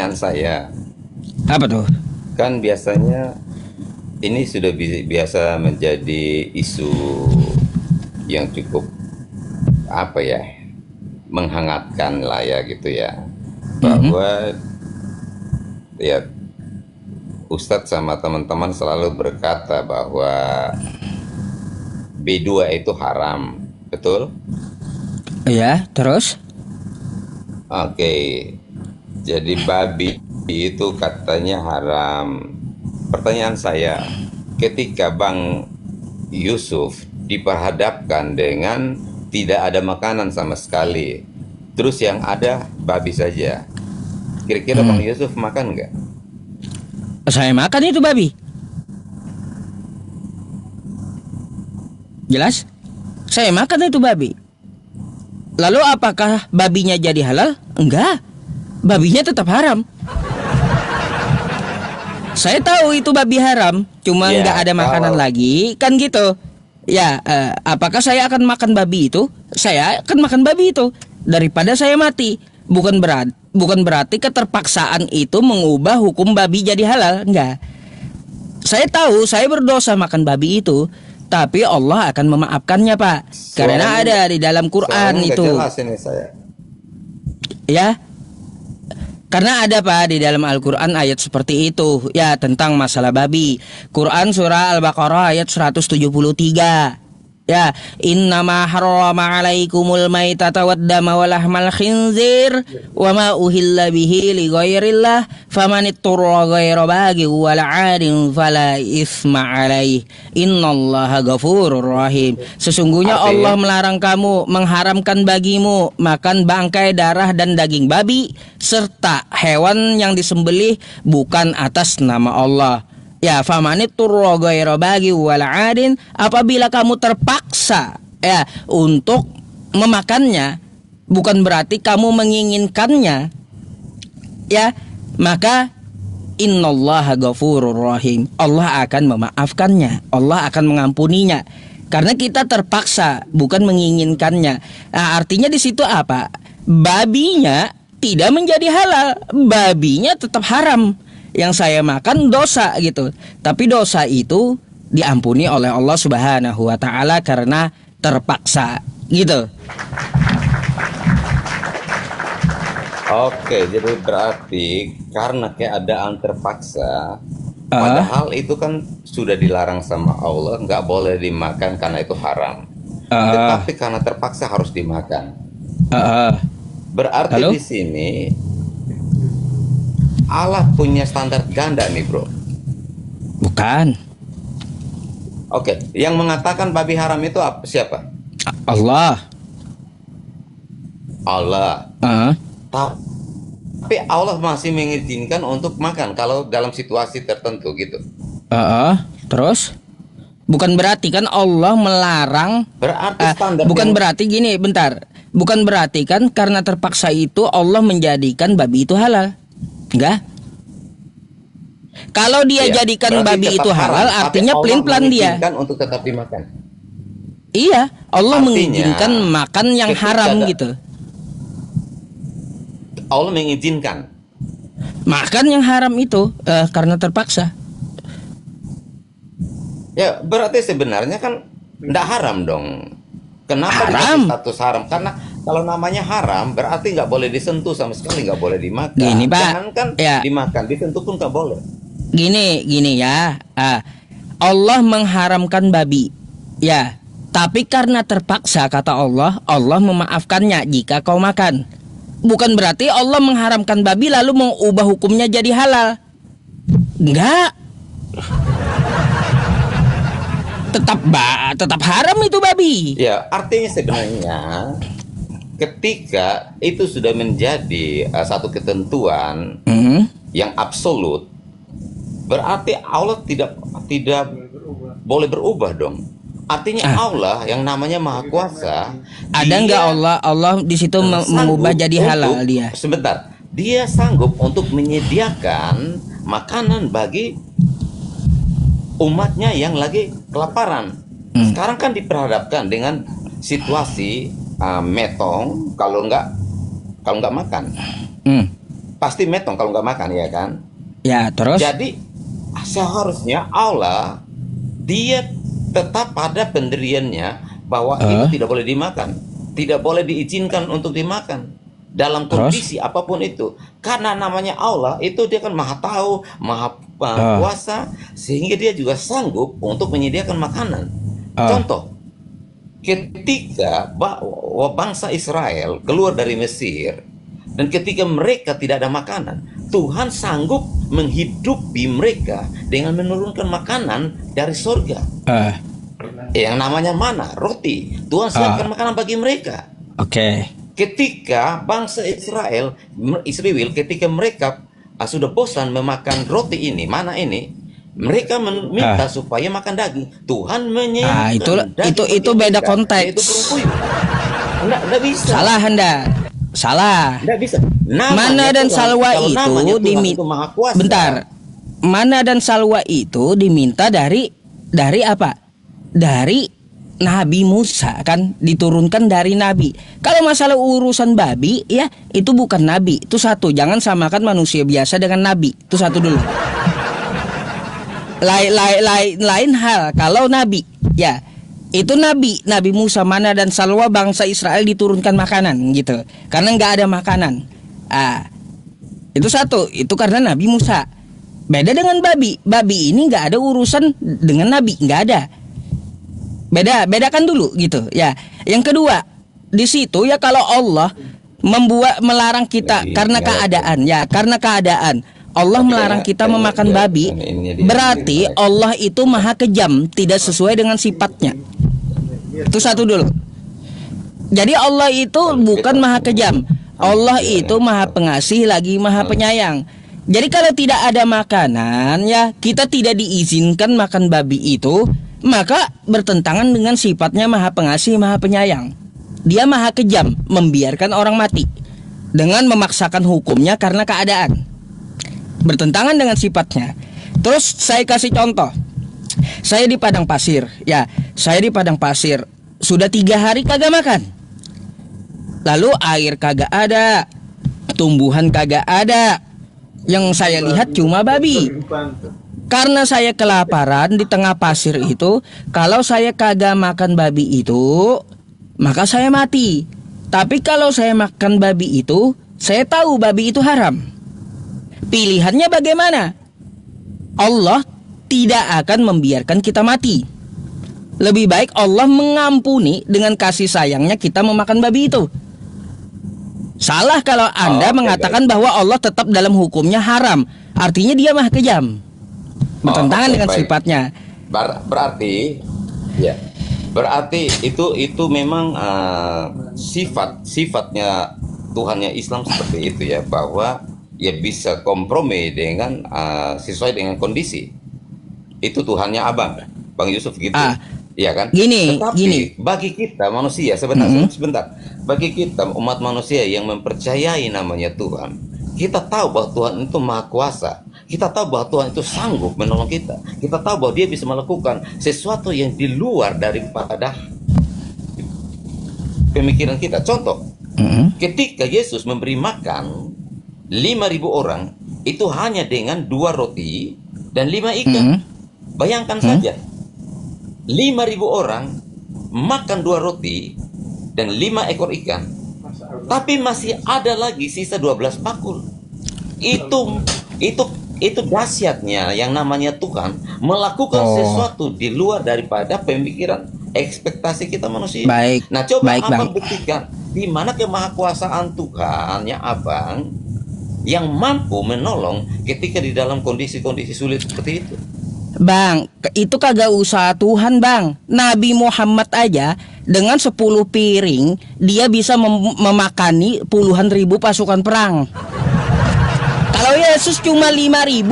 pertanyaan saya, Apa tuh? kan biasanya ini sudah biasa menjadi isu yang cukup apa ya, menghangatkan lah ya gitu ya, Mhm. bahwa ya Ustadz sama teman-teman selalu berkata bahwa B2 itu haram, betul? Ya, terus? Oke, jadi babi itu katanya haram. Pertanyaan saya, ketika Bang Yusuf diperhadapkan dengan tidak ada makanan sama sekali, terus yang ada babi saja, kira-kira Bang Hmm. Yusuf makan nggak? Saya makan itu babi. Jelas? Saya makan itu babi. Lalu apakah babinya jadi halal? Enggak. Babinya tetap haram. Saya tahu itu babi haram, cuma nggak Ya, ada makanan kalau lagi, kan gitu. Ya, apakah saya akan makan babi itu? Saya akan makan babi itu daripada saya mati. Bukan berarti keterpaksaan itu mengubah hukum babi jadi halal, enggak. Saya tahu saya berdosa makan babi itu, tapi Allah akan memaafkannya, Pak. Karena suaranya ada di dalam suaranya Quran nggak itu, jelas ini saya. ya. Karena ada Pak di dalam Al-Quran ayat seperti itu, ya, tentang masalah babi. Quran surah Al-Baqarah ayat 173. Ya, innama harrama alaikumul maitata waddama walahmal khinzir wa ma uhilla bihi li ghairillah faman itturra ghaira baghi wala 'adin fala isma alaih innallaha ghafurur rahim. Sesungguhnya Allah Artinya, melarang kamu, mengharamkan bagimu makan bangkai, darah dan daging babi serta hewan yang disembelih bukan atas nama Allah. Ya, famanit turra ghaira bagi wala adin, apabila kamu terpaksa ya untuk memakannya, bukan berarti kamu menginginkannya, ya, maka innallaha ghafurur rahim. Allah akan memaafkannya, Allah akan mengampuninya. Karena kita terpaksa, bukan menginginkannya. Nah, artinya di situ apa? Babinya tidak menjadi halal, babinya tetap haram. Yang saya makan dosa gitu. Tapi dosa itu diampuni oleh Allah Subhanahu wa taala karena terpaksa gitu. oke, jadi berarti karena keadaan terpaksa, Ah, padahal itu kan sudah dilarang sama Allah, nggak boleh dimakan karena itu haram. ah, Tetapi karena terpaksa harus dimakan. ah. Berarti Lalu di sini Allah punya standar ganda nih bro. bukan Oke, yang mengatakan babi haram itu siapa? Allah. Allah. Ah, Tapi Allah masih mengizinkan untuk makan kalau dalam situasi tertentu gitu. terus bukan berarti kan Allah melarang. Berarti standar Bukan yang berarti gini, bentar. Bukan berarti kan karena terpaksa itu Allah menjadikan babi itu halal. Enggak. Kalau dia ya jadikan berarti babi itu tetap halal, haram, tapi artinya Allah pelin-pelan dia. mengizinkan untuk tetap dimakan. Iya, Allah Artinya mengizinkan makan yang ketika haram gitu. Allah mengizinkan. Makan yang haram itu karena terpaksa. Ya berarti sebenarnya kan tidak haram dong. Kenapa dikasih Haram. status haram? Karena kalau namanya haram berarti nggak boleh disentuh sama sekali, nggak boleh dimakan. Gini, Pak. Jangankan Ya, dimakan, disentuh pun nggak boleh. gini ya. Allah mengharamkan babi. Ya, tapi karena terpaksa kata Allah, Allah memaafkannya jika kau makan. Bukan berarti Allah mengharamkan babi lalu mengubah hukumnya jadi halal. Enggak, tetap haram itu babi. Ya artinya sebenarnya ketika itu sudah menjadi satu ketentuan Hmm. yang absolut, berarti Allah tidak boleh berubah dong. Artinya Ah, Allah yang namanya Maha Kuasa, ada nggak dia Allah di situ mengubah sanggup jadi halal untuk dia? sebentar, dia sanggup untuk menyediakan makanan bagi umatnya yang lagi kelaparan. Hmm. Sekarang kan diperhadapkan dengan situasi metong kalau nggak makan. Hmm. pasti metong kalau nggak makan, ya kan? Ya, terus? Jadi seharusnya Allah dia tetap pada pendiriannya bahwa itu tidak boleh dimakan, tidak boleh diizinkan untuk dimakan dalam Terus? kondisi apapun itu. Karena namanya Allah itu dia kan maha tahu, maha kuasa, sehingga dia juga sanggup untuk menyediakan makanan. Contoh, ketika bangsa Israel keluar dari Mesir dan ketika mereka tidak ada makanan, Tuhan sanggup menghidupi mereka dengan menurunkan makanan dari surga. Yang namanya mana? Roti. Tuhan siapkan makanan bagi mereka. Oke. Ketika bangsa Israel ketika mereka sudah bosan memakan roti ini, mana ini, mereka meminta supaya makan daging. Tuhan menyiapkan itu beda konteks. Itu perempuan. Enggak bisa. Salah Anda. Salah. Enggak bisa. Mana dan salwa itu diminta. Bentar. Mana dan salwa itu diminta dari apa? Dari Nabi Musa, kan diturunkan dari Nabi. Kalau masalah urusan babi, ya itu bukan Nabi. Itu satu. Jangan samakan manusia biasa dengan Nabi. Itu satu dulu. Lain hal kalau Nabi, ya itu Nabi Musa, mana dan salwa bangsa Israel diturunkan makanan gitu. Karena nggak ada makanan. Itu satu. Itu karena Nabi Musa. Beda dengan babi. Babi ini nggak ada urusan dengan Nabi, nggak ada. Bedakan dulu gitu ya. Yang kedua, di situ ya kalau Allah melarang kita karena keadaan, ya karena keadaan Allah melarang kita memakan babi, berarti Allah itu maha kejam, tidak sesuai dengan sifatnya. Itu satu dulu. Jadi Allah itu bukan maha kejam, Allah itu maha pengasih lagi maha penyayang. Jadi kalau tidak ada makanan, ya kita tidak diizinkan makan babi itu, maka bertentangan dengan sifatnya maha pengasih, maha penyayang. Dia maha kejam, membiarkan orang mati dengan memaksakan hukumnya karena keadaan. Bertentangan dengan sifatnya. Terus saya kasih contoh. Saya di padang pasir, ya. Saya di padang pasir sudah 3 hari kagak makan. Lalu air kagak ada, tumbuhan kagak ada. Yang saya lihat cuma babi. Karena saya kelaparan di tengah pasir itu, kalau saya kagak makan babi itu, maka saya mati. Tapi kalau saya makan babi itu, saya tahu babi itu haram. Pilihannya bagaimana? Allah tidak akan membiarkan kita mati. Lebih baik Allah mengampuni dengan kasih sayangnya kita memakan babi itu. Salah kalau Anda mengatakan bahwa Allah tetap dalam hukumnya haram. Artinya dia maha kejam. Bertentangan dengan sifatnya. Berarti ya. Berarti itu memang sifatnya Tuhannya Islam seperti itu ya, bahwa ya bisa kompromi dengan sesuai dengan kondisi. Itu Tuhannya Abang, Bang Yusuf gitu. Iya kan? Gini. Bagi kita manusia, sebentar. Bagi kita umat manusia yang mempercayai namanya Tuhan, kita tahu bahwa Tuhan itu maha kuasa. Kita tahu bahwa Tuhan itu sanggup menolong kita. Kita tahu bahwa dia bisa melakukan sesuatu yang di luar daripada pemikiran kita. Contoh, ketika Yesus memberi makan 5.000 orang, itu hanya dengan 2 roti dan 5 ikan. Bayangkan saja, 5.000 orang makan 2 roti dan 5 ekor ikan, tapi masih ada lagi sisa 12 bakul. Itu dahsyatnya yang namanya Tuhan melakukan sesuatu di luar daripada pemikiran ekspektasi kita manusia. Nah, coba Abang buktikan di mana kemahakuasaan Tuhannya Abang yang mampu menolong ketika di dalam kondisi-kondisi sulit seperti itu. Bang, itu kagak usah Tuhan, Bang. Nabi Muhammad aja dengan 10 piring dia bisa memakani puluhan ribu pasukan perang. Kalau Yesus cuma 5.000,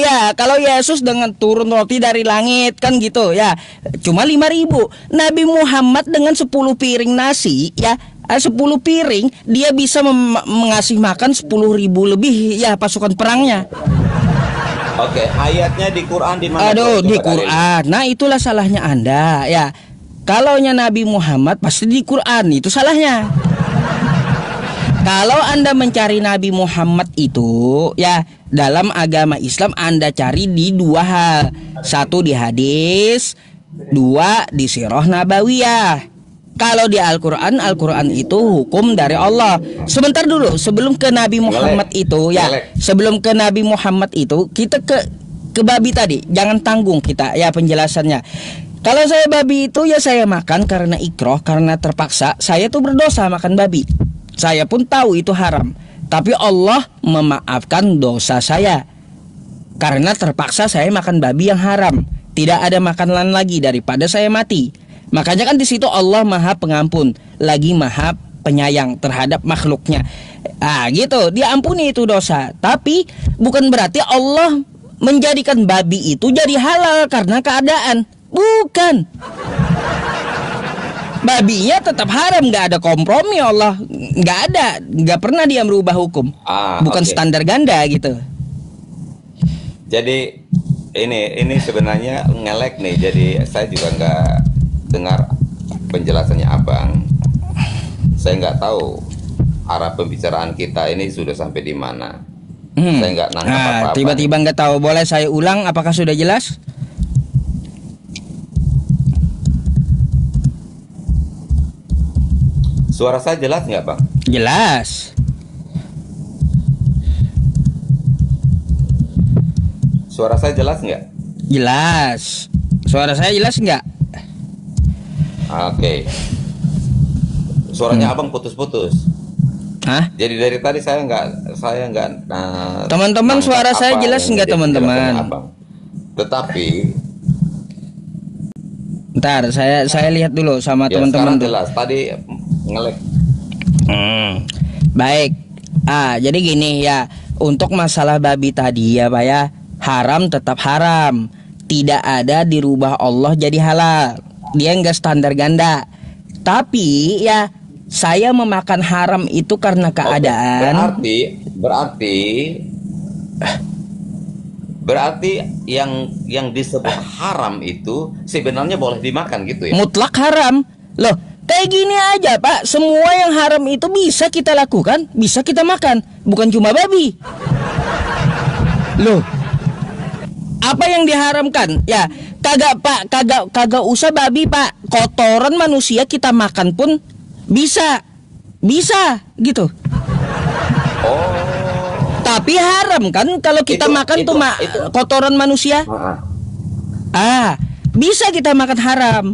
ya kalau Yesus dengan turun roti dari langit kan gitu ya, cuma 5.000. Nabi Muhammad dengan 10 piring nasi, ya 10 piring dia bisa mengasih makan 10.000 lebih ya pasukan perangnya. Oke, ayatnya di Quran di mana? Aduh, di Quran. Nah, itulah salahnya Anda ya. Kalaunya Nabi Muhammad pasti di Quran, itu salahnya. Kalau Anda mencari Nabi Muhammad itu, ya dalam agama Islam Anda cari di dua hal. Satu di hadis, dua di sirah nabawiyah. Kalau di Al-Quran, Al-Quran itu hukum dari Allah. Sebentar dulu, sebelum ke Nabi Muhammad itu, ya, sebelum ke Nabi Muhammad itu, kita ke babi tadi. Jangan tanggung kita, ya penjelasannya. Kalau saya babi itu ya saya makan karena ikroh, karena terpaksa. Saya tuh berdosa makan babi. Saya pun tahu itu haram. Tapi Allah memaafkan dosa saya. Karena terpaksa saya makan babi yang haram. Tidak ada makanan lagi daripada saya mati. Makanya kan di situ Allah Maha Pengampun, lagi Maha Penyayang terhadap makhluknya. Gitu, dia ampuni itu dosa. Tapi bukan berarti Allah menjadikan babi itu jadi halal karena keadaan. Bukan. Babinya tetap haram, nggak ada kompromi Allah, nggak pernah dia merubah hukum. Bukan standar ganda gitu. Jadi ini sebenarnya ngelek nih. Jadi saya juga nggak dengar penjelasannya abang. Saya nggak tahu arah pembicaraan kita ini sudah sampai di mana. Saya nggak nangkap apa-apa. Tiba-tiba nggak tahu. Boleh saya ulang? Apakah sudah jelas? Suara saya jelas nggak bang? Jelas. Suara saya jelas nggak? Jelas. Suara saya jelas nggak? Oke. Suaranya abang putus-putus. Hah? Jadi dari tadi saya nggak. Teman-teman, suara saya jelas nggak teman-teman? Tetapi ntar saya lihat dulu sama teman-teman. Jelas. Tadi ngelek. Baik. Jadi gini ya, untuk masalah babi tadi ya Pak ya, haram tetap haram. Tidak ada dirubah Allah jadi halal. Dia enggak standar ganda. Tapi ya saya memakan haram itu karena keadaan. Berarti yang disebut haram itu sebenarnya boleh dimakan gitu ya? Mutlak haram. Loh, kayak gini aja Pak, semua yang haram itu bisa kita lakukan, bisa kita makan, bukan cuma babi. Loh, apa yang diharamkan? Ya, kagak Pak, kagak usah babi Pak. Kotoran manusia kita makan pun bisa gitu. Oh. Tapi haram kan kalau kita makan itu kotoran manusia. Bisa kita makan haram.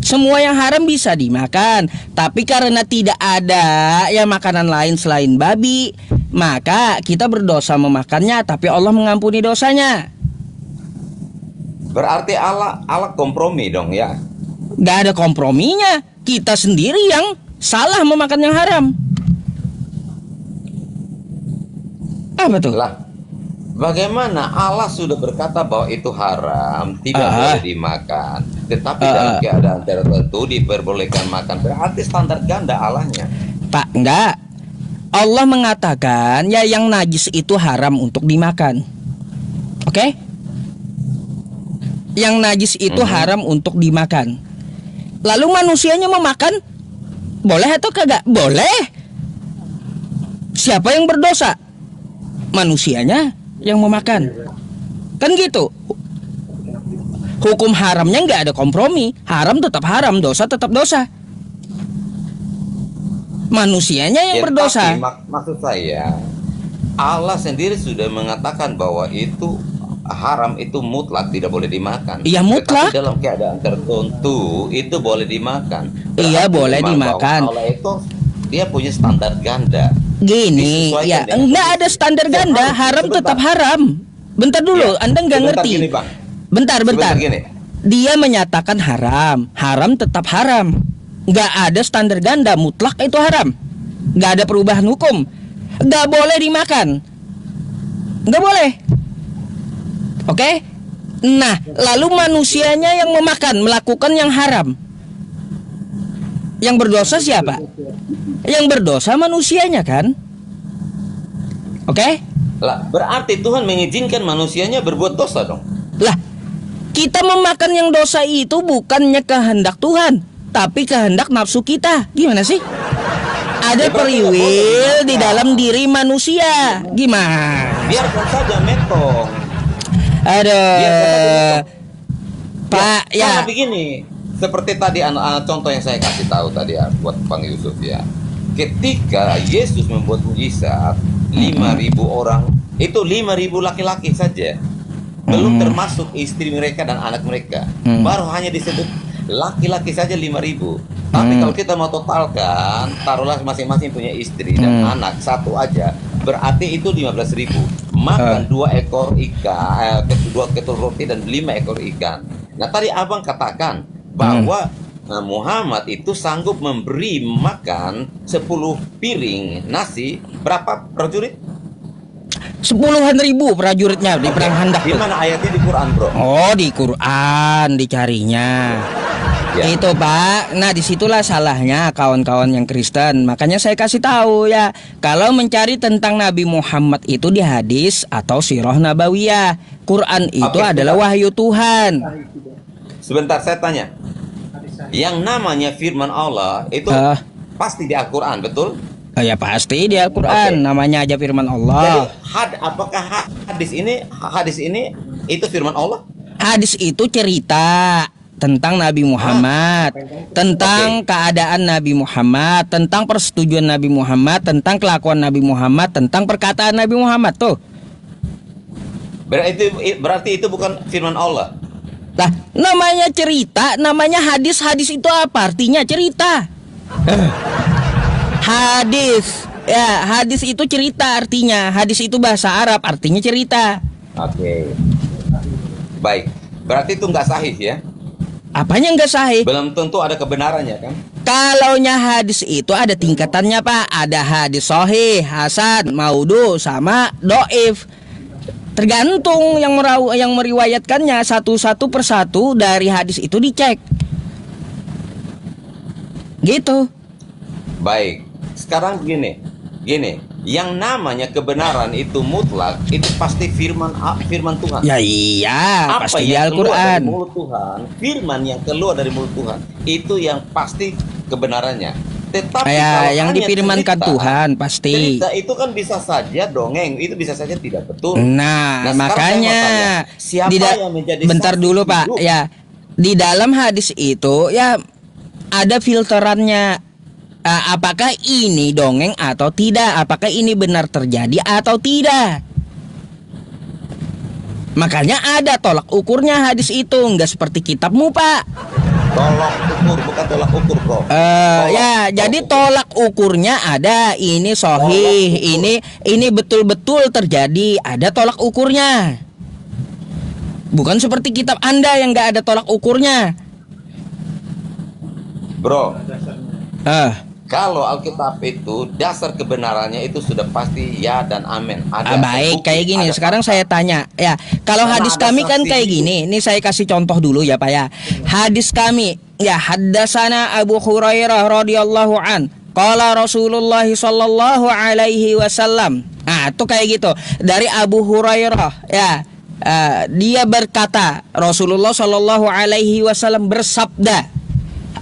Semua yang haram bisa dimakan. Tapi karena tidak ada yang makanan lain selain babi, maka kita berdosa memakannya, tapi Allah mengampuni dosanya. Berarti Allah kompromi dong ya? Gak ada komprominya. Kita sendiri yang salah memakan yang haram. Apa tuh? Lah, bagaimana Allah sudah berkata bahwa itu haram, tidak boleh dimakan, tetapi dalam keadaan tertentu diperbolehkan makan. Berarti standar ganda Allahnya. Pak, enggak. Allah mengatakan ya yang najis itu haram untuk dimakan. Oke? Yang najis itu haram untuk dimakan. Lalu manusianya memakan, boleh atau kagak? Boleh. Siapa yang berdosa? Manusianya yang memakan. Kan gitu. Hukum haramnya nggak ada kompromi. Haram tetap haram, dosa tetap dosa. Manusianya yang berdosa. Tapi, maksud saya, Allah sendiri sudah mengatakan bahwa itu haram, itu mutlak, tidak boleh dimakan. Iya, mutlak. Tetapi dalam keadaan tertentu itu boleh dimakan. Iya, boleh dimakan. Allah itu dia punya standar ganda. Gini, ya enggak ada standar ganda. Haram tetap haram. Bentar dulu, Anda nggak ngerti. Gini, Bang. Bentar. Gini. Dia menyatakan haram, haram tetap haram. Nggak ada standar ganda, mutlak itu haram. Nggak ada perubahan hukum. Nggak boleh dimakan. Nggak boleh. Oke? Nah, lalu manusianya yang melakukan yang haram. Yang berdosa siapa? Yang berdosa manusianya kan? Oke? Lah, berarti Tuhan mengizinkan manusianya berbuat dosa dong. Lah, kita memakan yang dosa itu bukannya kehendak Tuhan, tapi kehendak nafsu kita. Gimana sih? ada periwil di dalam diri manusia. Gimana? Biarkan saja metong. Ada Pak Karena ya. begini, seperti tadi anak-anak contoh yang saya kasih tahu tadi ya buat Bang Yusuf ya. Ketika Yesus membuat mujizat 5.000 orang, itu 5.000 laki-laki saja. Belum termasuk istri mereka dan anak mereka. Baru hanya disebut laki-laki saja 5.000. Tapi kalau kita mau totalkan, taruhlah masing-masing punya istri dan anak satu aja, berarti itu 15.000. Makan 2 ekor ikan, 2 ketul roti dan 5 ekor ikan. Nah tadi abang katakan bahwa Muhammad itu sanggup memberi makan 10 piring nasi berapa prajurit? 10.000 prajuritnya di perang Khandaq. Di mana ayatnya di Quran, bro? Oh, di Quran dicarinya. Ya. Itu Pak. Nah disitulah salahnya kawan-kawan yang Kristen. Makanya saya kasih tahu ya, kalau mencari tentang Nabi Muhammad itu di hadis atau sirah nabawiyah. Quran itu adalah wahyu Tuhan. Sebentar saya tanya. Yang namanya firman Allah itu pasti di Al-Quran, betul? Ya pasti di Al-Quran. Namanya aja firman Allah. Jadi apakah hadis ini itu firman Allah? Hadis itu cerita tentang Nabi Muhammad, tentang keadaan Nabi Muhammad, tentang persetujuan Nabi Muhammad, tentang kelakuan Nabi Muhammad, tentang perkataan Nabi Muhammad tuh. Berarti itu bukan firman Allah. Lah, namanya cerita, namanya hadis. Hadis itu apa? Artinya cerita. Hadis. Ya, hadis itu cerita artinya. Hadis itu bahasa Arab, artinya cerita. Oke. Baik. Berarti itu nggak sahih ya? Apanya nggak sahih? Belum tentu ada kebenarannya kan? Kalaunya hadis itu ada tingkatannya Pak. Ada hadis sahih, hasan, maudhu, sama doif. Tergantung yang meriwayatkannya, satu-satu persatu dari hadis itu dicek. Gitu. Baik. Sekarang gini, yang namanya kebenaran itu mutlak, itu pasti firman Tuhan. Ya iya, Apa pasti di yang keluar dari Al-Quran. mulut Tuhan, firman yang keluar dari mulut Tuhan, itu yang pasti kebenarannya. Tetapi kalau yang hanya difirmankan cerita, Tuhan pasti. cerita itu kan bisa saja dongeng, itu bisa saja tidak betul. Nah sekarang makanya saya mau tanya, siapa yang menjadi bentar saksi dulu hidup? Pak. Ya, di dalam hadis itu ya ada filterannya. Apakah ini dongeng atau tidak? Apakah ini benar terjadi atau tidak? Makanya ada tolak ukurnya hadis itu. Nggak seperti kitabmu Pak. Tolak ukur, bukan tolak ukur bro. Jadi tolak ukurnya ada. Ini sahih, ini betul-betul terjadi. Ada tolak ukurnya. Bukan seperti kitab Anda yang nggak ada tolak ukurnya. Bro, kalau Alkitab itu dasar kebenarannya itu sudah pasti ya dan amin. Baik, kayak gini. Sekarang saya tanya, ya, kalau hadis kami kan kayak gini. Ini saya kasih contoh dulu ya, Pak ya. Hadis kami, ya, haddatsana Abu Hurairah radhiyallahu an. Qala Rasulullah sallallahu alaihi wasallam. Nah, itu kayak gitu. Dari Abu Hurairah, ya. Dia berkata, Rasulullah sallallahu alaihi wasallam bersabda.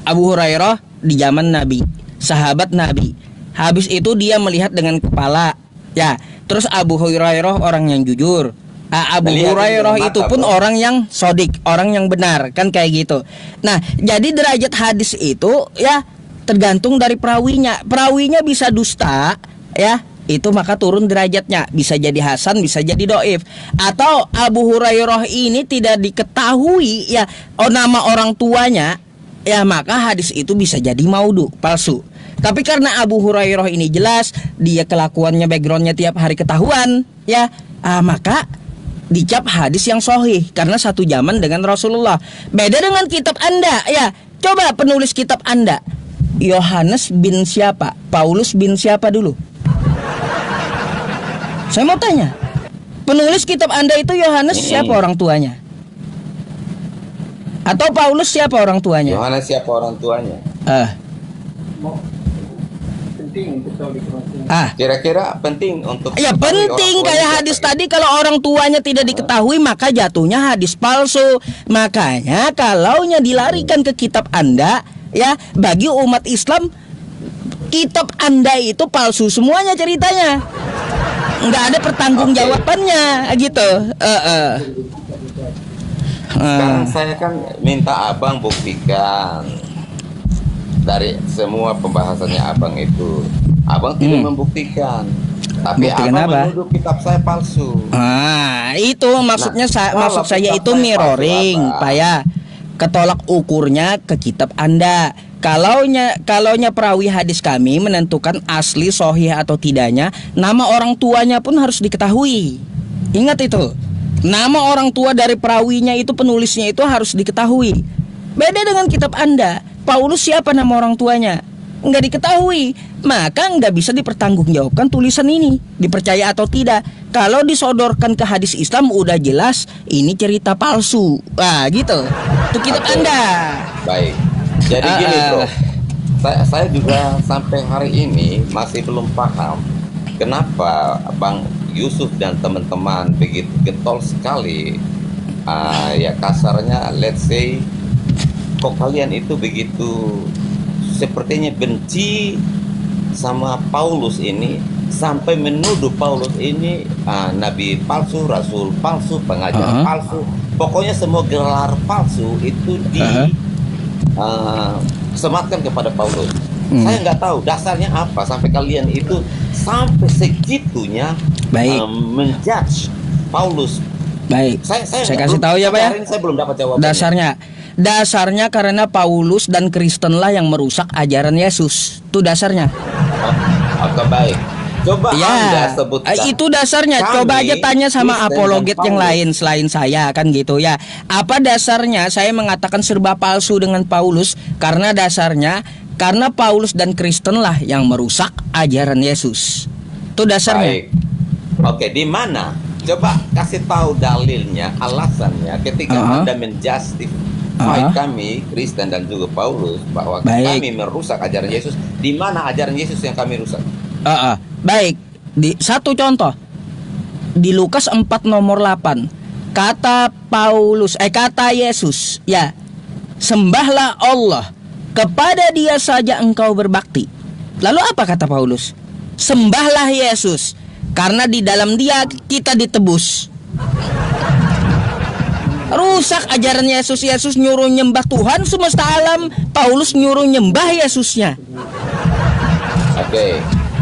Abu Hurairah di zaman Nabi, sahabat Nabi. Habis itu dia melihat dengan kepala. Ya, terus Abu Hurairah orang yang jujur. Abu Hurairah itu pun orang yang sodik, orang yang benar, kan kayak gitu. Nah, jadi derajat hadis itu ya tergantung dari perawinya. Perawinya bisa dusta, ya, itu maka turun derajatnya. Bisa jadi hasan, bisa jadi doif. Atau Abu Hurairah ini tidak diketahui ya nama orang tuanya, ya maka hadis itu bisa jadi maudhu, palsu. Tapi karena Abu Hurairah ini jelas, dia kelakuannya, backgroundnya tiap hari ketahuan, ya, maka dicap hadis yang sahih karena satu zaman dengan Rasulullah. Beda dengan kitab Anda, ya. Coba penulis kitab Anda, Yohanes bin siapa? Paulus bin siapa dulu? Saya mau tanya, penulis kitab Anda itu Yohanes siapa orang tuanya? Atau Paulus siapa orang tuanya? Yohanes siapa orang tuanya? Kira-kira penting untuk ya penting kayak hadis tadi, kalau orang tuanya tidak diketahui maka jatuhnya hadis palsu. Makanya kalaunya dilarikan ke kitab Anda, ya, bagi umat Islam kitab Anda itu palsu semuanya ceritanya. Nggak ada pertanggungjawabannya gitu. Sekarang saya kan minta abang buktikan dari semua pembahasannya abang itu. Abang tidak membuktikan, tapi Buktikan abang apa? menuduh kitab saya palsu. Itu maksudnya maksud saya kitab itu saya mirroring, palsu, Pak ya. Ketolak ukurnya ke kitab Anda. Kalaunya perawi hadis kami menentukan asli sahih atau tidaknya, nama orang tuanya pun harus diketahui. Ingat itu. Nama orang tua dari perawinya itu, penulisnya itu harus diketahui. Beda dengan kitab Anda. Paulus siapa nama orang tuanya? Nggak diketahui. Maka nggak bisa dipertanggungjawabkan tulisan ini, dipercaya atau tidak. Kalau disodorkan ke hadis Islam udah jelas ini cerita palsu. Gitu. Itu kitab Anda. Baik. Jadi gini bro, saya juga sampai hari ini masih belum paham kenapa Bang Yusuf dan teman-teman begitu getol sekali, ya kasarnya let's say, kok kalian itu begitu sepertinya benci sama Paulus ini sampai menuduh Paulus ini nabi palsu, rasul palsu, pengajar palsu, pokoknya semua gelar palsu itu sematkan kepada Paulus. Saya nggak tahu dasarnya apa sampai kalian itu sampai segitunya menjudge Paulus. Baik. Saya kasih tahu ya Pak ya. Saya belum dapat jawabannya. Dasarnya karena Paulus dan Kristen lah yang merusak ajaran Yesus. Itu dasarnya. Oke, baik. Coba Anda sebutkan. Itu dasarnya. Coba aja tanya sama apologet yang lain selain saya, kan gitu ya. Apa dasarnya saya mengatakan serba palsu dengan Paulus? Karena dasarnya karena Paulus dan Kristen lah yang merusak ajaran Yesus. Itu dasarnya. Baik. Oke, di mana? Coba kasih tahu dalilnya, alasannya ketika Anda menjustify kami Kristen dan juga Paulus bahwa kami merusak ajaran Yesus. Di mana ajaran Yesus yang kami rusak? Baik, satu contoh di Lukas 4 nomor 8 kata Yesus, ya, sembahlah Allah, kepada Dia saja engkau berbakti. Lalu apa kata Paulus? Sembahlah Yesus, karena di dalam Dia kita ditebus. Rusak ajaran Yesus. Yesus nyuruh nyembah Tuhan semesta alam, Paulus nyuruh nyembah Yesusnya. Oke.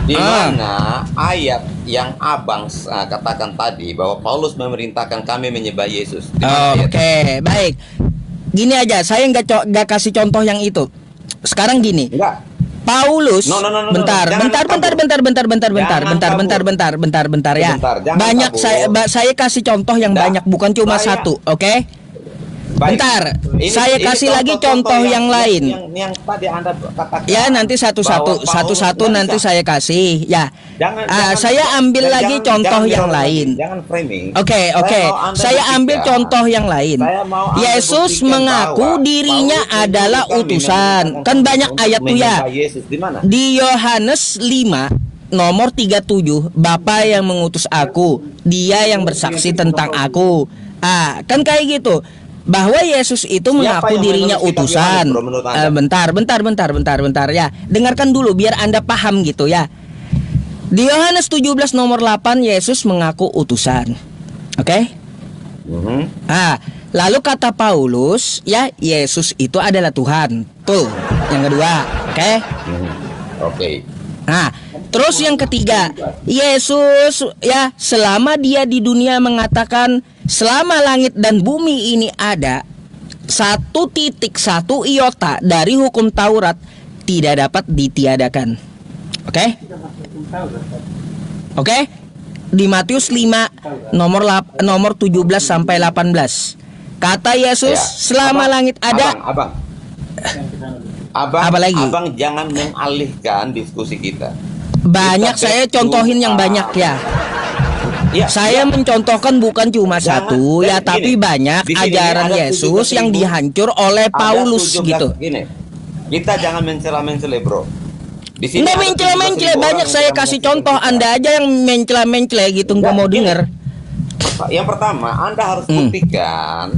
Di mana ayat yang abang katakan tadi bahwa Paulus memerintahkan kami menyembah Yesus? Oke, baik. Gini aja, saya nggak kasih contoh yang itu. Sekarang gini. Enggak. Paulus, bentar ya. Banyak saya kasih contoh yang banyak, bukan cuma satu, oke? Bentar, saya kasih lagi contoh yang lain. Yang tadi Anda katakan. Ya, nanti satu-satu nanti saya kasih. Ya. Saya ambil lagi contoh yang lain. Jangan framing. Oke. Saya ambil contoh yang lain. Yesus mengaku dirinya adalah utusan. Kan banyak ayat tuh ya. Di Yohanes 5 nomor 37, Bapa yang mengutus aku, Dia yang bersaksi tentang aku. Kan kayak gitu. Bahwa Yesus itu mengaku dirinya utusan. Bentar ya. Dengarkan dulu biar Anda paham gitu ya. Di Yohanes 17 nomor 8 Yesus mengaku utusan. Oke? Lalu kata Paulus, ya, Yesus itu adalah Tuhan. Tuh, yang kedua, oke? Oke. Terus yang ketiga, Yesus ya selama Dia di dunia mengatakan selama langit dan bumi ini ada, 1 titik 1 iota dari hukum Taurat tidak dapat ditiadakan. Oke? Di Matius 5 nomor 17 sampai 18. Kata Yesus, selama langit ada. Abang jangan mengalihkan diskusi kita. Banyak saya contohin yang banyak ya. Saya mencontohkan bukan cuma satu ya, tapi banyak ajaran Yesus yang dihancur oleh Paulus gitu. Kita jangan mencela-mencela, bro. Nggak mencela-mencela, banyak saya kasih contoh. Anda aja yang mencela-mencela gitu, nggak mau denger. Yang pertama, Anda harus buktikan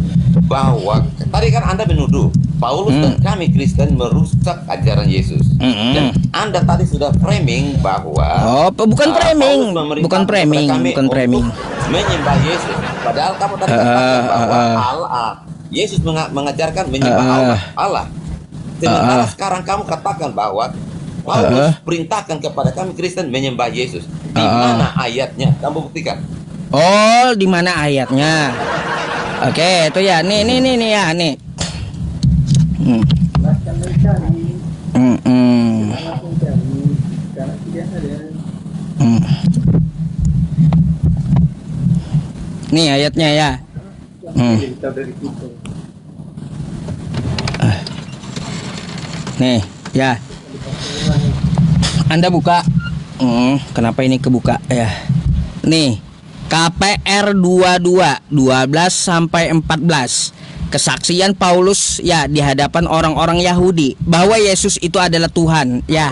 bahwa tadi kan Anda menuduh Paulus dan kami Kristen merusak ajaran Yesus. Dan Anda tadi sudah framing bahwa bukan framing, bukan framing, bukan framing. Menyembah Yesus. Padahal kamu tadi katakan bahwa Allah, Yesus mengajarkan menyembah Allah. Sementara sekarang kamu katakan bahwa Paulus perintahkan kepada kami Kristen menyembah Yesus. Di mana ayatnya? Kamu buktikan. Oh, di mana ayatnya? Oke, itu ya. Nih ya, nih. Nih ayatnya ya. Nih, ya. Anda buka. Kenapa ini kebuka ya? Nih. KPR 22 12 sampai 14. Kesaksian Paulus ya di hadapan orang-orang Yahudi bahwa Yesus itu adalah Tuhan, ya.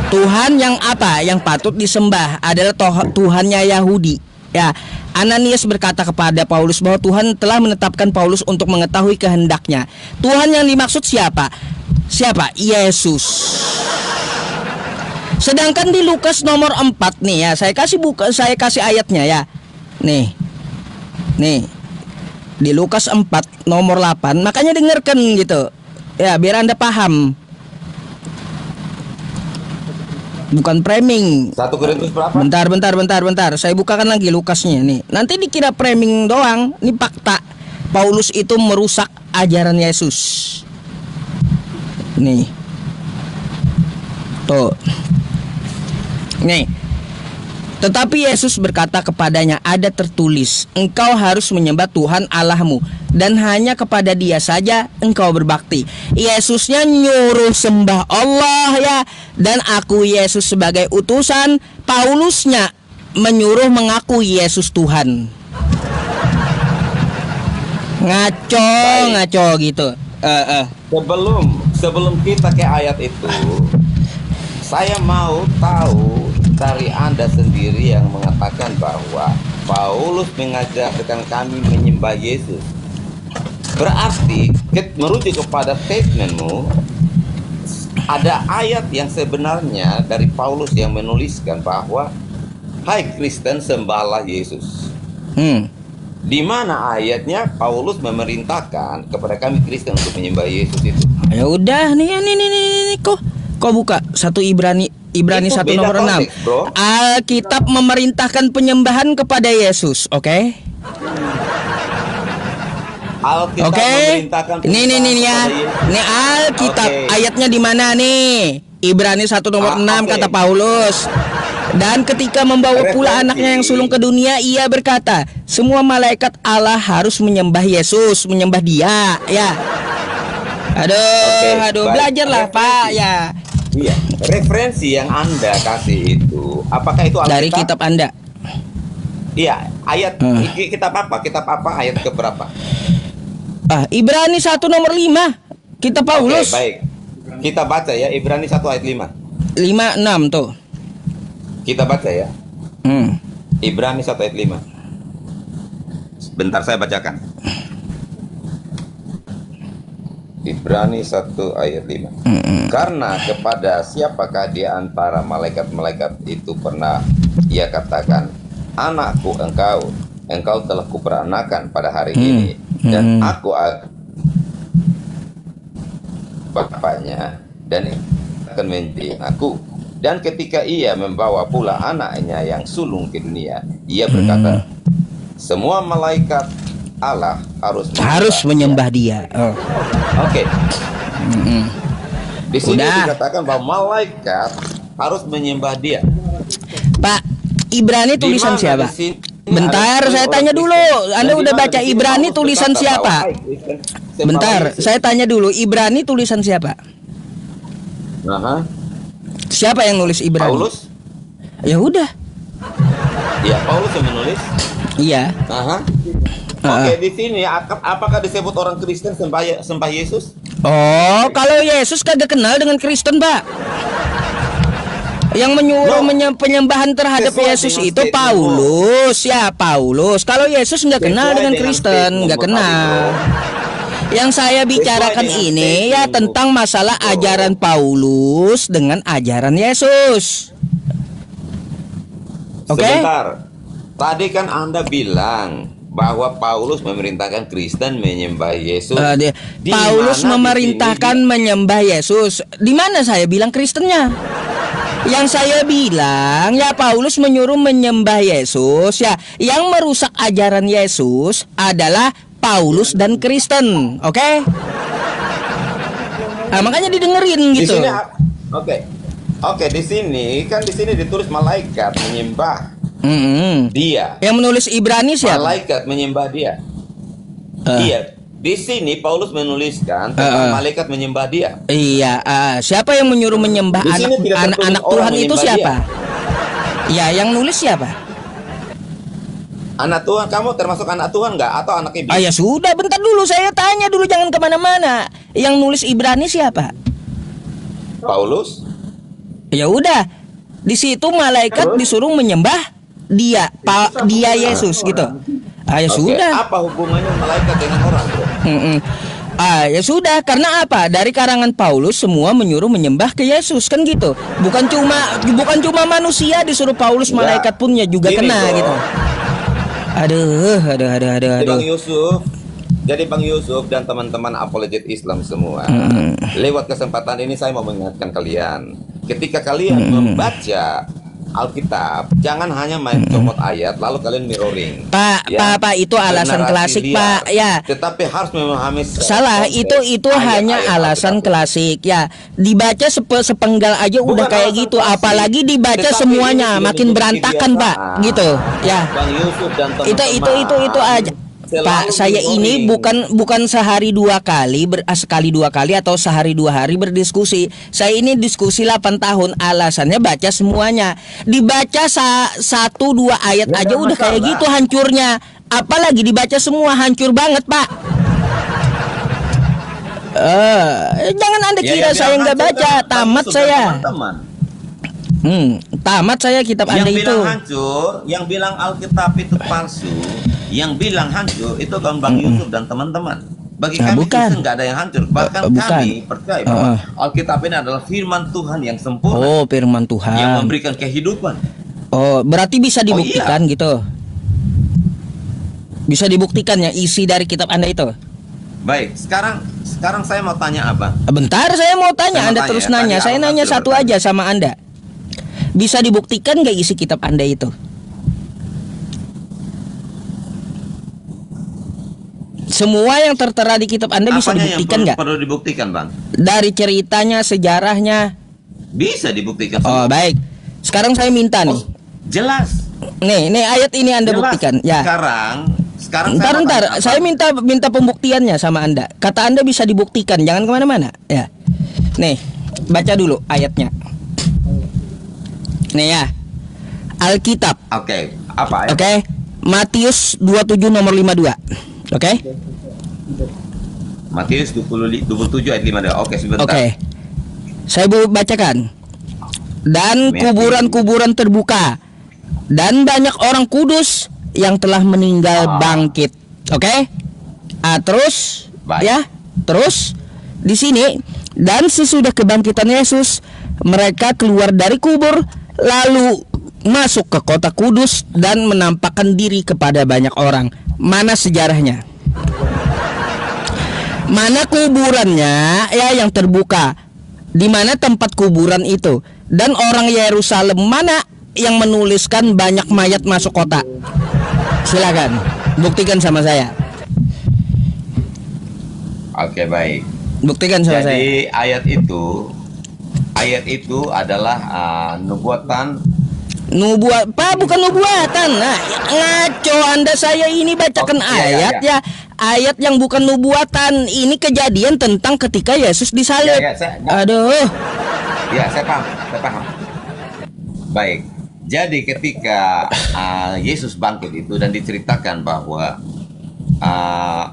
Tuhan yang apa? Yang patut disembah adalah Tuhannya Yahudi, ya. Ananias berkata kepada Paulus bahwa Tuhan telah menetapkan Paulus untuk mengetahui kehendaknya. Tuhan yang dimaksud siapa? Siapa? Yesus. Sedangkan di Lukas nomor 4 nih ya, saya kasih ayatnya ya. Nih. Di Lukas 4 nomor 8, makanya dengarkan gitu. Ya, biar Anda paham. Bukan framing. 1 Korintus berapa? Bentar. Saya bukakan lagi Lukasnya nih. Nanti dikira framing doang. Ini fakta. Paulus itu merusak ajaran Yesus. Nih. Tuh. Nih. Tetapi Yesus berkata kepadanya, ada tertulis, engkau harus menyembah Tuhan Allahmu, dan hanya kepada Dia saja engkau berbakti. Yesusnya nyuruh sembah Allah ya, dan aku Yesus sebagai utusan. Paulusnya menyuruh mengaku Yesus Tuhan. Ngaco gitu. Sebelum kita ke ayat itu, saya mau tahu dari Anda sendiri yang mengatakan bahwa Paulus mengajarkan kami menyembah Yesus. Berarti merujuk kepada statementmu, ada ayat yang sebenarnya dari Paulus yang menuliskan bahwa hai Kristen sembahlah Yesus. Di mana ayatnya Paulus memerintahkan kepada kami Kristen untuk menyembah Yesus itu? Ya udah nih kok buka 1 Ibrani 1 nomor 6. Alkitab memerintahkan penyembahan kepada Yesus, oke? Alkitab memerintahkan penyembahan Ini ya. Ini Alkitab ayatnya di mana nih? Ibrani 1 nomor 6 kata Paulus. Dan ketika membawa pula anaknya yang sulung ke dunia, ia berkata, semua malaikat Allah harus menyembah Yesus, menyembah Dia, ya. Aduh, belajarlah Pak, ya. Iya, referensi yang Anda kasih itu, apakah itu Alkitab? Dari kitab Anda. Iya, ayat kitab apa? Kitab apa? Ayat ke berapa? Ibrani 1 nomor 5. Kitab Paulus. Baik. Kita baca ya, Ibrani 1 ayat 5. 5:6 tuh. Kita baca ya. Ibrani 1 ayat 5. Bentar saya bacakan. Ibrani 1 ayat 5. Karena kepada siapakah di antara malaikat-malaikat itu pernah ia katakan, anakku engkau telah kuperanakan pada hari ini, dan aku bapaknya, dan akan mendidik aku. Dan ketika ia membawa pula anaknya yang sulung ke dunia, ia berkata, semua malaikat Allah harus menyembah Dia. Oke. Di sini dikatakan bahwa malaikat harus menyembah Dia. Pak, Ibrani tulisan siapa? Bentar, saya tanya dulu. Anda udah baca Ibrani tulisan siapa? Bentar, saya tanya dulu. Ibrani tulisan siapa? Siapa yang nulis Ibrani? Paulus. Ya udah. Ya, Paulus yang menulis. Iya. Oke, di sini apakah disebut orang Kristen sembah Yesus? Oh, kalau Yesus kagak kenal dengan Kristen, Pak. Yang menyuruh penyembahan terhadap Sesuai Yesus dengan itu statement Paulus, ya Paulus. Kalau Yesus nggak kenal Sesuai dengan dengan Kristen, statement nggak tadi, kenal. bro. Yang saya bicarakan dengan ini ya statement, tentang masalah bro. ajaran Paulus dengan ajaran Yesus. Oke? Sebentar. Tadi kan Anda bilang bahwa Paulus memerintahkan Kristen menyembah Yesus. Di Paulus mana di memerintahkan sini menyembah Yesus. Di mana saya bilang Kristennya? Yang saya bilang ya Paulus menyuruh menyembah Yesus ya. Yang merusak ajaran Yesus adalah Paulus dan Kristen. Oke? Nah, makanya didengerin di gitu. sini oke. Oke, di sini ditulis malaikat menyembah dia. Yang menulis Ibrani siapa? Malaikat menyembah dia. Iya. Di sini Paulus menuliskan tentang malaikat menyembah dia. Iya, siapa yang menyuruh menyembah Di sini tidak tertulis anak orang Tuhan itu menyembah siapa? Ya, yang nulis siapa? Anak Tuhan, kamu termasuk anak Tuhan nggak atau anak iblis? Ya sudah, bentar dulu saya tanya dulu, jangan kemana-mana. Yang nulis Ibrani siapa? Paulus. Ya udah, di situ malaikat disuruh menyembah dia, dia Yesus gitu. Ya sudah. Apa hubungannya malaikat dengan orang, bro? Ya sudah, karena apa? Dari karangan Paulus semua menyuruh menyembah ke Yesus kan gitu. Bukan cuma manusia disuruh Paulus, malaikat pun ya juga gini, kena bro. gitu. Aduh. Jadi Bang Yusuf dan teman-teman apologet Islam semua, lewat kesempatan ini saya mau mengingatkan kalian, ketika kalian membaca Alkitab, jangan hanya main comot ayat lalu kalian mirroring. Pak, itu alasan klasik, Pak. Ya. Tetapi harus memahami salah itu hanya alasan klasik ya. Dibaca sepenggal aja udah kayak gitu, apalagi dibaca semuanya makin berantakan, Pak. Gitu. Ya. Bang Yusuf dan teman-teman. Itu aja. Pak, saya ini bukan sehari dua kali sekali dua kali atau sehari dua hari berdiskusi. Saya ini diskusi 8 tahun. Alasannya baca semuanya. Dibaca 1-2 ayat aja udah kayak gitu hancurnya. Apalagi dibaca semua, hancur banget, Pak. Jangan Anda kira saya nggak baca. Tamat saya. Tamat saya kitab Anda itu. Yang bilang Alkitab itu palsu, yang bilang hancur itu kan Bang Yusuf dan teman-teman. Bagi kami Kristen nggak ada yang hancur. Bahkan kami percaya bahwa Alkitab ini adalah firman Tuhan yang sempurna. Firman Tuhan yang memberikan kehidupan. Berarti bisa dibuktikan gitu. Bisa dibuktikan ya isi dari kitab Anda itu. Baik, sekarang saya mau tanya apa? Bentar, saya mau tanya. Anda terus nanya. Saya nanya satu aja sama Anda. Bisa dibuktikan nggak isi kitab Anda itu? Semua yang tertera di kitab Anda bisa dibuktikan nggak? Perlu dibuktikan, Bang. Dari ceritanya, sejarahnya. Bisa dibuktikan. Baik. Sekarang saya minta nih. Jelas. Nih ayat ini Anda buktikan. Ya. Sekarang. Bentar. Saya minta pembuktiannya sama Anda. Kata Anda bisa dibuktikan. Jangan kemana-mana. Ya. Nih, baca dulu ayatnya. Nih ya. Alkitab. Oke. Apa ayat? Oke. Matius 27 nomor 52. Oke. Matius 27 ayat 52. Oke, sebentar. Oke. Saya bacakan. Dan kuburan-kuburan terbuka, dan banyak orang kudus yang telah meninggal bangkit. Oke? Terus ya. Terus di sini, dan sesudah kebangkitan Yesus, mereka keluar dari kubur lalu masuk ke kota kudus dan menampakkan diri kepada banyak orang. Mana sejarahnya? Mana kuburannya ya yang terbuka? Di mana tempat kuburan itu? Dan orang Yerusalem mana yang menuliskan banyak mayat masuk kota? Silakan buktikan sama saya. Oke, baik. Buktikan sama saya. Jadi ayat itu adalah nubuatan. Pak, bukan nubuatan. Nah, ngaco Anda, saya ini bacakan ayat ya. Ayat yang bukan nubuatan. Ini kejadian tentang ketika Yesus disalib. Aduh. Ya, saya paham. Baik. Jadi ketika Yesus bangkit itu dan diceritakan bahwa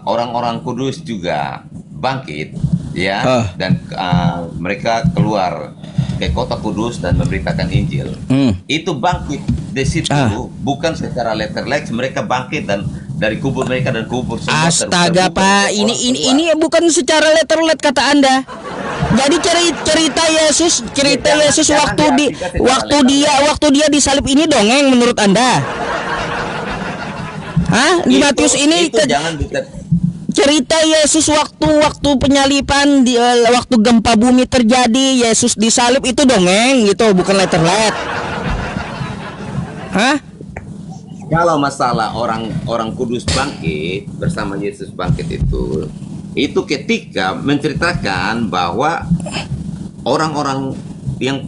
orang-orang kudus juga bangkit ya, dan mereka keluar ke kota Kudus dan memberitakan Injil. Itu bangkit di situ bukan secara letter-lex, mereka bangkit dan dari kubur mereka dan kubur semua. Astaga Pak, ini bukan secara letter-lex kata Anda. Jadi cerita Yesus waktu dia disalib ini dongeng menurut Anda? Hah? Di Matius ini jangan cerita Yesus waktu penyalipan waktu gempa bumi terjadi, Yesus disalib itu dongeng gitu, bukan letter-lex. Hah? Kalau masalah orang kudus bangkit bersama Yesus bangkit itu ketika menceritakan bahwa orang-orang yang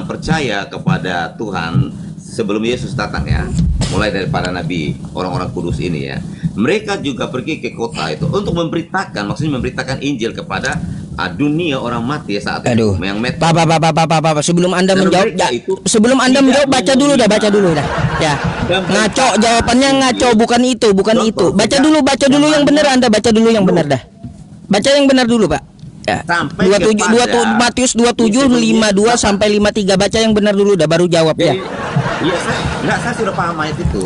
percaya kepada Tuhan sebelum Yesus datang ya, mulai dari para nabi, orang-orang kudus ini ya, mereka juga pergi ke kota itu untuk maksudnya memberitakan Injil kepada dunia orang mati saat itu. Yang Pak, sebelum Anda menjawab, baca dulu dah. Ya, ngaco jawabannya, ngaco, bukan itu. Baca dulu yang benar, Anda baca dulu yang benar dah. Baca yang benar dulu, Pak. Ya. 27 Matius 27 52 sampai 53, baca yang benar dulu dah, baru jawab ya. Iya, saya sudah paham ayat itu.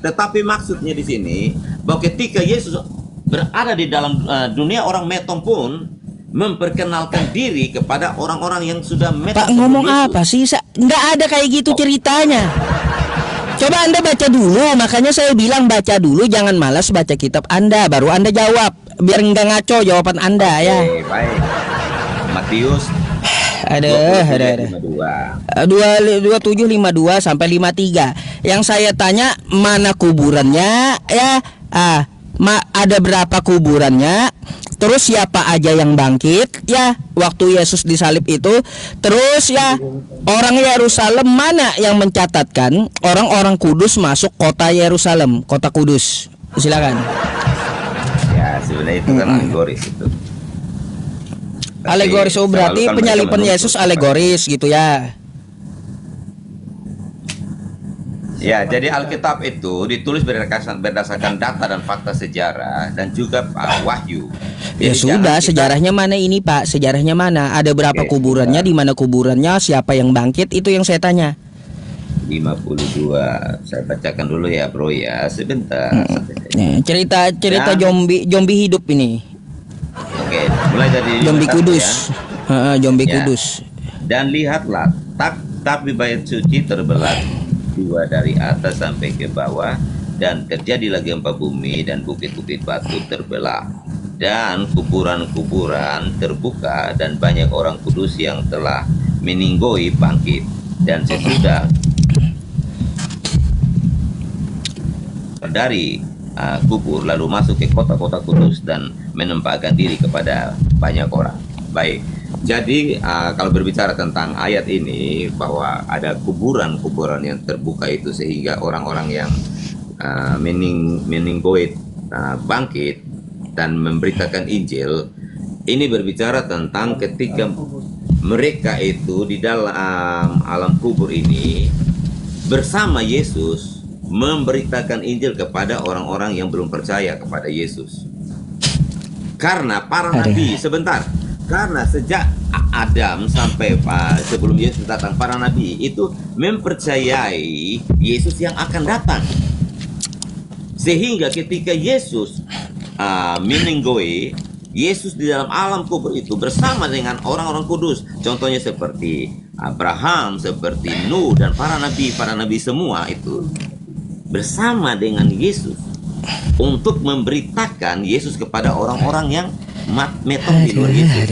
Tetapi maksudnya di sini bahwa ketika Yesus berada di dalam dunia orang metom pun memperkenalkan diri kepada orang-orang yang sudah metom. Pak ngomong apa sih? Nggak ada kayak gitu ceritanya. Coba Anda baca dulu, makanya saya bilang baca dulu, jangan malas baca kitab Anda, baru Anda jawab, biar nggak ngaco jawaban Anda. Ya. Baik. Matius ada 2752 sampai 53. Yang saya tanya mana kuburannya ya, ada berapa kuburannya, terus siapa aja yang bangkit ya waktu Yesus disalib itu, terus ya orang Yerusalem mana yang mencatatkan orang-orang kudus masuk kota Yerusalem, kota kudus. Silakan. Ya sebenarnya itu kan alegoris itu. Alegoris, berarti penyalipan Yesus alegoris gitu ya. Ya, jadi Alkitab itu ditulis berdasarkan data dan fakta sejarah dan juga wahyu. Ya sudah, sejarahnya mana ini Pak? Sejarahnya mana? Ada berapa kuburannya? Di mana kuburannya? Siapa yang bangkit? Itu yang saya tanya. 52. Saya bacakan dulu ya, Bro ya. Sebentar. Cerita zombie hidup ini. Oke, mulai dari zombie kudus. Ya. Zombie kudus. Dan lihatlah, tapi bait suci terbelah dua dari atas sampai ke bawah, dan terjadilah gempa bumi dan bukit-bukit batu terbelah, dan kuburan-kuburan terbuka, dan banyak orang kudus yang telah meninggoy bangkit, dan sesudah dari kubur lalu masuk ke kota-kota kudus dan menempatkan diri kepada banyak orang. Baik, jadi kalau berbicara tentang ayat ini bahwa ada kuburan-kuburan yang terbuka itu sehingga orang-orang yang meninggoit bangkit dan memberitakan Injil, ini berbicara tentang ketika mereka itu di dalam alam kubur ini bersama Yesus memberitakan Injil kepada orang-orang yang belum percaya kepada Yesus. Karena para nabi, karena sejak Adam sampai sebelum Yesus datang, para nabi itu mempercayai Yesus yang akan datang. Sehingga ketika Yesus meninggoy, Yesus di dalam alam kubur itu bersama dengan orang-orang kudus, contohnya seperti Abraham, seperti Nuh dan para nabi semua itu bersama dengan Yesus untuk memberitakan Yesus kepada orang-orang yang metom di luar Yesus.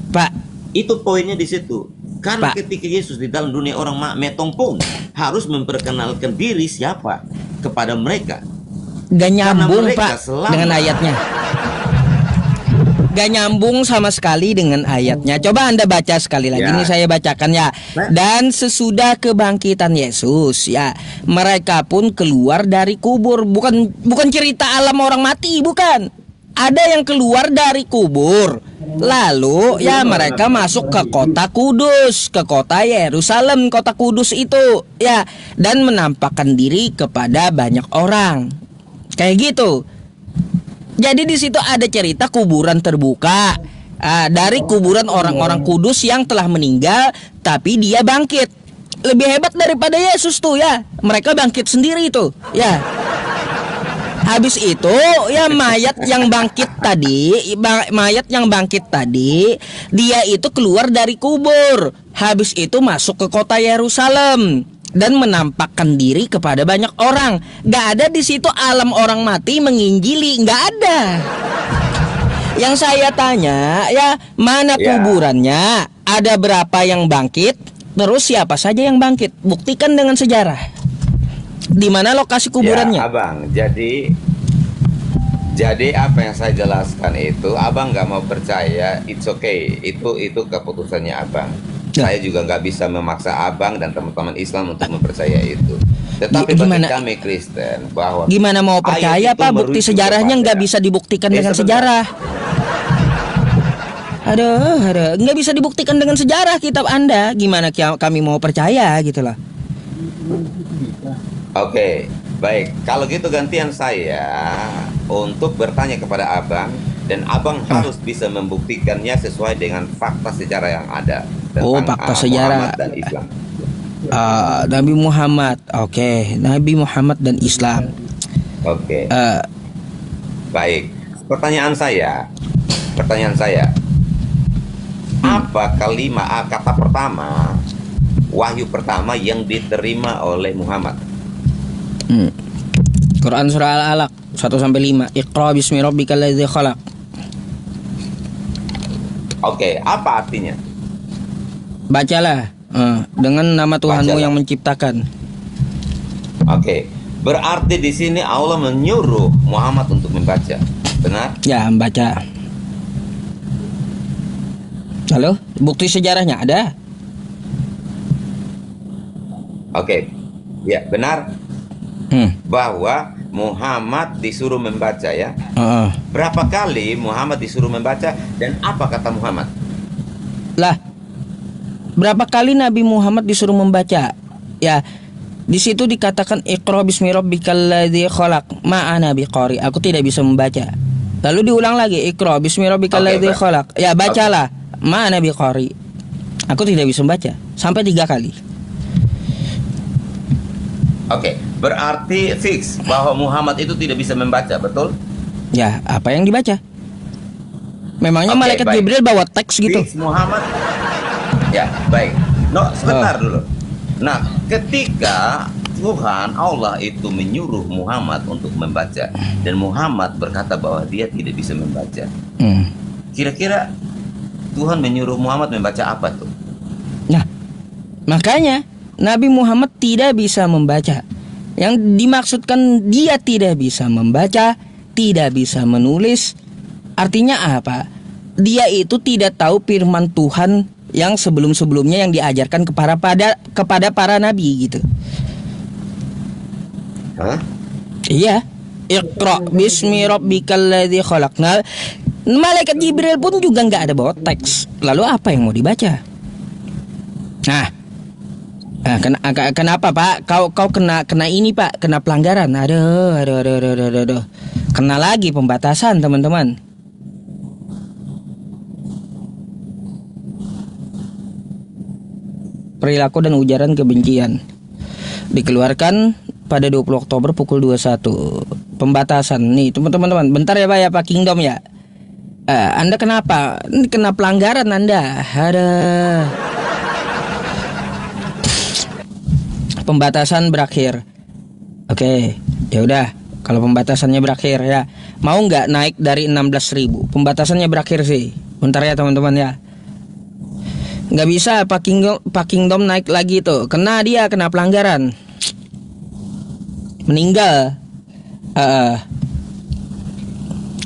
Pak, itu poinnya di situ. Karena ketika Yesus di dalam dunia orang metom pun harus memperkenalkan diri siapa kepada mereka. Gak nyambung Pak dengan ayatnya. Gak nyambung sama sekali dengan ayatnya. Coba Anda baca sekali lagi. Ini saya bacakan ya. Dan sesudah kebangkitan Yesus ya, mereka pun keluar dari kubur. Bukan cerita alam orang mati, bukan. Ada yang keluar dari kubur. Lalu ya mereka masuk ke kota kudus, ke kota Yerusalem, kota kudus itu ya, dan menampakkan diri kepada banyak orang. Kayak gitu. Jadi di situ ada cerita kuburan terbuka. dari kuburan orang-orang kudus yang telah meninggal, tapi dia bangkit. Lebih hebat daripada Yesus tuh ya. Mereka bangkit sendiri tuh ya. Habis itu ya mayat yang bangkit tadi, dia itu keluar dari kubur. Habis itu masuk ke kota Yerusalem dan menampakkan diri kepada banyak orang. Gak ada di situ alam orang mati menginjili, gak ada. Yang saya tanya ya, mana kuburannya? Ada berapa yang bangkit? Terus siapa saja yang bangkit? Buktikan dengan sejarah. Di mana lokasi kuburannya? Ya, Abang. Jadi apa yang saya jelaskan itu, Abang nggak mau percaya, it's okay. Itu keputusannya Abang. Ya. Saya juga nggak bisa memaksa Abang dan teman-teman Islam untuk mempercaya itu. Tetapi Gimana, bagi kami Kristen bahwa gimana mau percaya Pak? Bukti sejarahnya nggak bisa dibuktikan dengan sejarah. Aduh, nggak bisa dibuktikan dengan sejarah kitab Anda. Gimana kami mau percaya gitu lah. Oke, baik. Kalau gitu gantian saya untuk bertanya kepada Abang, dan Abang harus bisa membuktikannya sesuai dengan fakta sejarah yang ada tentang fakta sejarah Muhammad dan Islam. Nabi Muhammad, oke. Nabi Muhammad dan Islam. Oke. Baik. Pertanyaan saya, apa kata pertama, wahyu pertama yang diterima oleh Muhammad? Quran surah Al-Alaq 1-5. Iqra bismi rabbikal ladzi khalaq. Oke, apa artinya? Bacalah dengan nama Tuhanmu yang menciptakan. Oke, berarti di sini Allah menyuruh Muhammad untuk membaca, benar? Ya, membaca. Halo, bukti sejarahnya ada? Oke, ya benar. Bahwa Muhammad disuruh membaca ya. Berapa kali Muhammad disuruh membaca dan apa kata Muhammad? Lah, berapa kali Nabi Muhammad disuruh membaca? Ya, di situ dikatakan Iqra bismi rabbikal ladzi khalaq. Ma'ana biqari. Aku tidak bisa membaca. Lalu diulang lagi Iqra bismi rabbikal ladzi khalaq. Ya, bacalah. Ma'ana biqari. Aku tidak bisa membaca sampai 3 kali. Oke, berarti fix bahwa Muhammad itu tidak bisa membaca, betul? Ya, apa yang dibaca? Memangnya malaikat Jibril bawa teks gitu? Fix Muhammad. Ya, baik. Sebentar dulu. Nah, ketika Tuhan Allah itu menyuruh Muhammad untuk membaca dan Muhammad berkata bahwa dia tidak bisa membaca. Kira-kira Tuhan menyuruh Muhammad membaca apa tuh? Nah, makanya Nabi Muhammad tidak bisa membaca. Yang dimaksudkan dia tidak bisa membaca, tidak bisa menulis. Artinya apa? Dia itu tidak tahu firman Tuhan yang sebelum-sebelumnya yang diajarkan kepada para nabi gitu. Hah? Iya. Iqra bismi rabbikal ladzi khalaq. Nah, malaikat Jibril pun juga nggak ada bawa teks. Lalu apa yang mau dibaca? Kenapa Pak? Kau kena ini Pak, kena pelanggaran. Aduh. Kena lagi pembatasan teman-teman. Perilaku dan ujaran kebencian dikeluarkan pada 20 Oktober pukul 21. Pembatasan nih teman-teman. Bentar ya Pak ya, Pak Kingdom ya. Anda kenapa? Ini kena pelanggaran Anda. Pembatasan berakhir. Oke, ya udah. Kalau pembatasannya berakhir ya, mau nggak naik dari 16.000? Pembatasannya berakhir sih. Bentar ya teman-teman ya. Nggak bisa Pak Kingdom naik lagi tuh. Kena pelanggaran. Meninggal.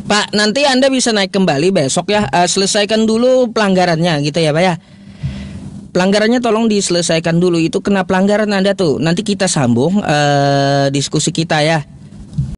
Pak, nanti Anda bisa naik kembali besok ya. Selesaikan dulu pelanggarannya gitu ya Pak ya. Pelanggarannya tolong diselesaikan dulu. Itu kena pelanggaran Anda tuh. Nanti kita sambung diskusi kita ya.